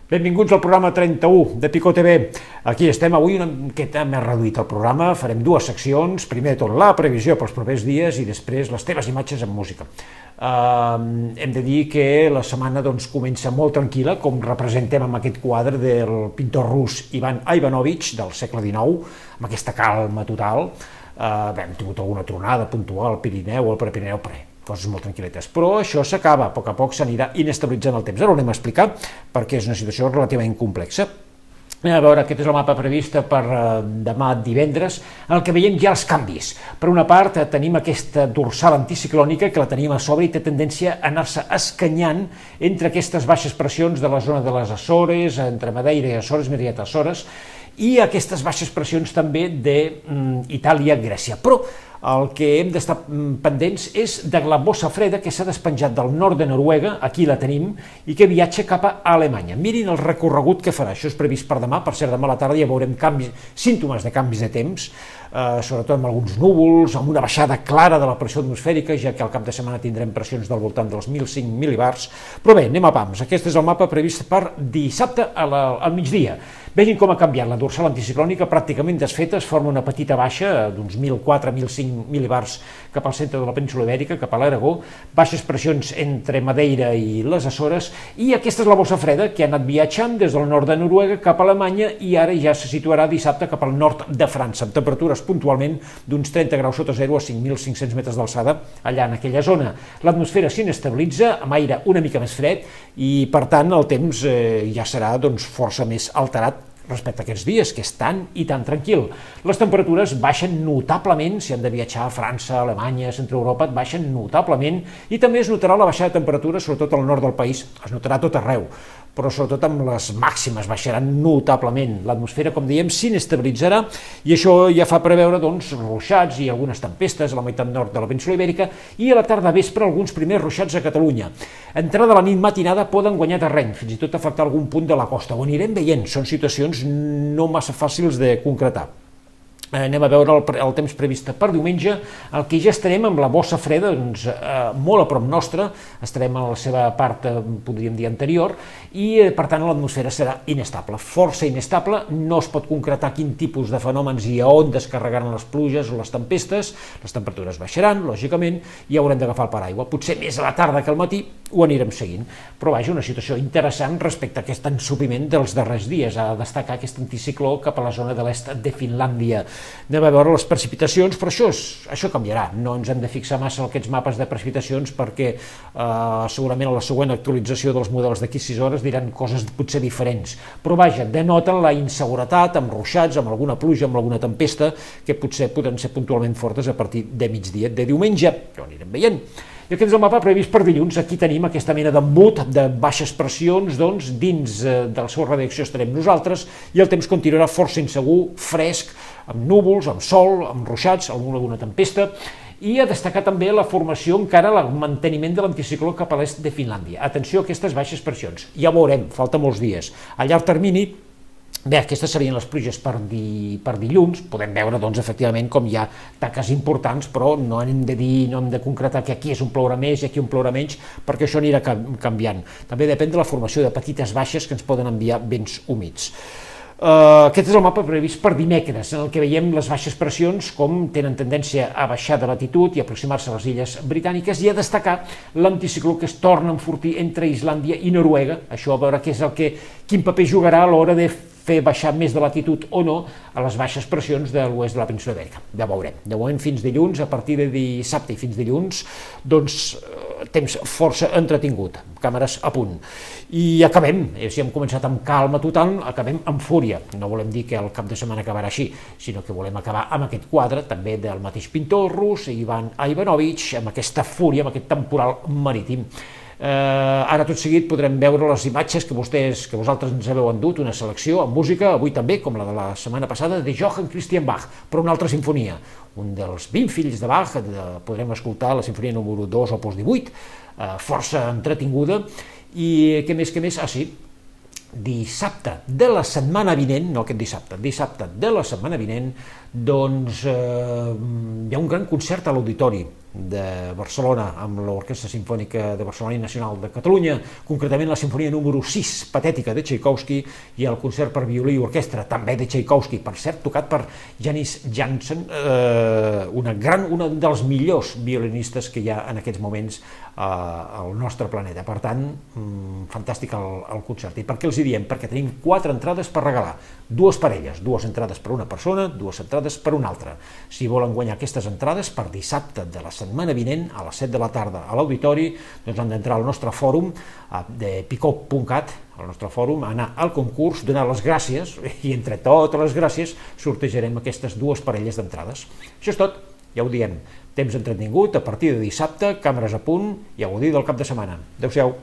Benvinguts al programa 31 de Pico TV. Aquí estem avui una miqueta més reduït el programa, farem dues seccions, primer de tot la previsió pels propers dies i després les teves imatges en música. Hem de dir que la setmana comença molt tranquil·la, com representem amb aquest quadre del pintor rus Ivan Ivanovich del segle XIX, amb aquesta calma total. Hem tingut alguna tronada puntual al Pirineu o al Prepirineu, coses molt tranquil·letes, però això s'acaba, a poc s'anirà inestabilitzant el temps. Ara ho anem a explicar perquè és una situació relativament complexa. A veure, aquest és el mapa previst per demà divendres, en el que veiem ja els canvis. Per una part, tenim aquesta dorsal anticiclònica que la tenim a sobre i té tendència a anar-se escanyant entre aquestes baixes pressions de la zona de les Açores, entre Madeira i Açores, més aviat Açores, i aquestes baixes pressions també d'Itàlia, Grècia. Però el que hem d'estar pendents és de la bossa freda que s'ha despenjat del nord de Noruega, aquí la tenim, i que viatja cap a Alemanya. Mirin el recorregut que farà, això és previst per demà, per cert, demà a la tarda ja veurem símptomes de canvis de temps, sobretot amb alguns núvols, amb una baixada clara de la pressió atmosfèrica, ja que al cap de setmana tindrem pressions del voltant dels 1.005 mil·libars. Però bé, anem a pams. Aquest és el mapa previst per dissabte al migdia. Vegin com ha canviat la dorsal anticiclònica, pràcticament desfeta, es forma una petita baixa d'uns 1.004-1.005 mil·libars cap al centre de la península Ibèrica, cap a l'Aragó, baixes pressions entre Madeira i les Açores, i aquesta és la bossa freda que ha anat viatjant des del nord de Noruega cap a Alemanya i ara ja se situarà dissabte cap al nord de França, amb temperatures puntualment d'uns 30 graus sota zero a 5.500 metres d'alçada allà en aquella zona. L'atmosfera s'inestabilitza amb aire una mica més fred i per tant el temps ja serà força més alterat respecte a aquests dies, que és tan i tan tranquil. Les temperatures baixen notablement, si han de viatjar a França, Alemanya, Centre Europa, baixen notablement i també es notarà la baixada de temperatura, sobretot al nord del país, es notarà tot arreu, però sobretot amb les màximes baixaran notablement. L'atmosfera, com dèiem, s'inestabilitzarà i això ja fa preveure ruixats i algunes tempestes a la meitat nord de la península Ibèrica i a la tarda vespre alguns primers ruixats a Catalunya. Entrada a la nit matinada poden guanyar terreny, fins i tot afectar algun punt de la costa. Ho anirem veient, són situacions no massa fàcils de concretar. Anem a veure el temps previst per diumenge, el que ja estarem amb la bossa freda molt a prop nostre, estarem a la seva part, podríem dir, anterior, i per tant l'atmosfera serà inestable, força inestable, no es pot concretar quin tipus de fenòmens i a on descarregaran les pluges o les tempestes, les temperatures baixaran, lògicament, i haurem d'agafar el paraigua, potser més a la tarda que al matí ho anirem seguint, però vaja, una situació interessant respecte a aquest ensopiment dels darrers dies, a destacar aquest anticicló cap a la zona de l'est de Finlàndia. Anem a veure les precipitacions, però això canviarà, no ens hem de fixar massa en aquests mapes de precipitacions perquè segurament a la següent actualització dels models d'aquí 6 hores diran coses potser diferents, però vaja, denoten la inseguretat amb ruixats, amb alguna pluja, amb alguna tempesta que potser poden ser puntualment fortes a partir de migdia de diumenge, que ho anirem veient. I aquest és el mapa previst per dilluns, aquí tenim aquesta mena d'embut de baixes pressions, dins de la seva redacció estarem nosaltres i el temps continuarà força insegur, fresc, amb núvols, amb sol, amb ruixats, alguna tempesta, i a destacar també la formació encara, el manteniment de l'anticicló cap a l'est de Finlàndia. Atenció a aquestes baixes pressions, ja ho veurem, falta molts dies. A llarg termini, bé, aquestes serien les pluges per dilluns, podem veure, efectivament, com hi ha taques importants, però no hem de dir, no hem de concretar que aquí és un plourà més i aquí un plourà menys, perquè això anirà canviant. També depèn de la formació de petites baixes que ens poden enviar vents humits. Aquest és el mapa previst per dimecres, en el que veiem les baixes pressions com tenen tendència a baixar de latitud i aproximar-se a les illes britàniques i a destacar l'anticicló que es torna a enfortir entre Islàndia i Noruega, això a veure quin paper jugarà a l'hora de fer baixar més de latitud o no a les baixes pressions de l'oest de la península Ibèrica. Ja veurem. De moment fins dilluns, a partir de dissabte i fins dilluns, temps força entretingut, càmeres a punt. I acabem, si hem començat amb calma total, acabem amb fúria. No volem dir que el cap de setmana acabarà així, sinó que volem acabar amb aquest quadre, també del mateix pintor rus, Ivan Ivanovich, amb aquesta fúria, amb aquest temporal marítim. Ara tot seguit podrem veure les imatges que vosaltres ens haveu endut, una selecció amb música, avui també, com la de la setmana passada, de Johann Christian Bach, però una altra sinfonia, un dels 20 fills de Bach, podrem escoltar la sinfonia número 2, opus 18, força entretinguda, i què més, dissabte de la setmana vinent, no aquest dissabte de la setmana vinent, hi ha un gran concert a l'auditori, de Barcelona amb l'Orquestra Simfònica de Barcelona i Nacional de Catalunya, concretament la Simfonia número 6, Patètica, de Tchaikovsky, i el concert per violí i orquestra, també de Tchaikovsky, per cert, tocat per Janis Jansen, una dels millors violinistes que hi ha en aquests moments al nostre planeta. Per tant, fantàstic el concert. I per què els hi diem? Perquè tenim 4 entrades per regalar, 2 parelles, 2 entrades per una persona, 2 entrades per una altra. Si volen guanyar aquestes entrades per dissabte de la setmana vinent a les 7 de la tarda a l'auditori, doncs han d'entrar al nostre fòrum de picop.cat, al nostre fòrum, anar al concurs, donar les gràcies, i entre totes les gràcies sortejarem aquestes 2 parelles d'entrades. Això és tot, ja ho diem. Temps entretingut, a partir de dissabte, càmeres a punt i a gaudir del cap de setmana. Adéu-siau.